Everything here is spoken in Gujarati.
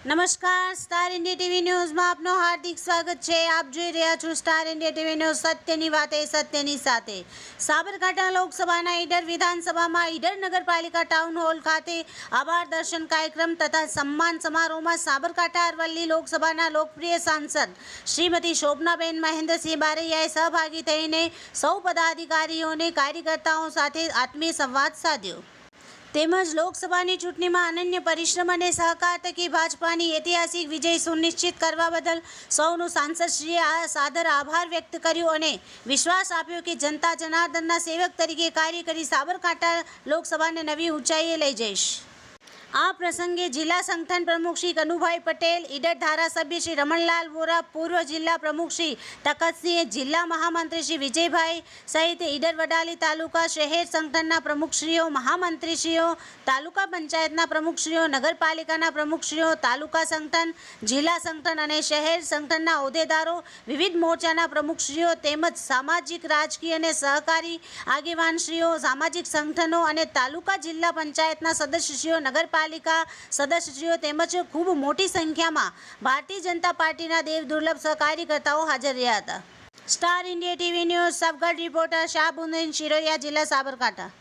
નમસ્કાર, સ્ટાર ઇન્ડિયા ટીવી ન્યૂઝમાં આપનું હાર્દિક સ્વાગત છે। આપ જોઈ રહ્યા છો સ્ટાર ઇન્ડિયા ટીવી ન્યૂઝ, સત્યની વાતે સત્યની સાથે। સાબરકાંઠા લોકસભાના ઈડર વિધાનસભામાં ઈડર નગરપાલિકા ટાઉન હોલ ખાતે આભાર દર્શન કાર્યક્રમ તથા સન્માન સમારોહમાં સાબરકાંઠા અરવલ્લી લોકસભાના લોકપ્રિય સાંસદ શ્રીમતી શોભનાબેન મહેન્દ્રસિંહ બારૈયાએ સહભાગી થઈને સૌ પદાધિકારીઓને કાર્યકર્તાઓ સાથે આત્મીય સંવાદ સાધ્યો તેમજ લોકસભાની ચૂંટણીમાં અનન્ય પરિશ્રમ અને સહકાર થકી ભાજપાની ઐતિહાસિક વિજય સુનિશ્ચિત કરવા બદલ સૌનું સાંસદશ્રીએ સાદર આભાર વ્યક્ત કર્યો અને વિશ્વાસ આપ્યો કે જનતા જનાર્દનના સેવક તરીકે કાર્ય કરી સાબરકાંઠા લોકસભાને નવી ઊંચાઈએ લઈ જઈશ। આ પ્રસંગે જિલ્લા સંગઠન પ્રમુખ શ્રી કનુભાઈ પટેલ, ઈડર ધારાસભ્ય શ્રી રમણલાલ વોરા, પૂર્વ જિલ્લા પ્રમુખ શ્રી તખતસિંહ, જિલ્લા મહામંત્રી શ્રી વિજયભાઈ સહિત ઈડર વડાલી તાલુકા શહેર સંગઠનના પ્રમુખશ્રીઓ, મહામંત્રીશ્રીઓ, તાલુકા પંચાયતના પ્રમુખશ્રીઓ, નગરપાલિકાના પ્રમુખશ્રીઓ, તાલુકા સંગઠન, જિલ્લા સંગઠન અને શહેર સંગઠનના હોદ્દેદારો, વિવિધ મોરચાના પ્રમુખશ્રીઓ તેમજ સામાજિક, રાજકીય અને સહકારી આગેવાનશ્રીઓ, સામાજિક સંગઠનો અને તાલુકા જિલ્લા પંચાયતના સદસ્યશ્રીઓ, નગરપાલિકા સદસ્યશ્રીઓ તેમજ ખૂબ મોટી સંખ્યામાં ભારતીય જનતા પાર્ટીના દેવ દુર્લભ સહકાર્યકર્તાઓ હાજર રહ્યા હતા। Star India TV news Sabgadh reporter Shahabuddin Shiroya, જિલ્લા સાબરકાંઠા।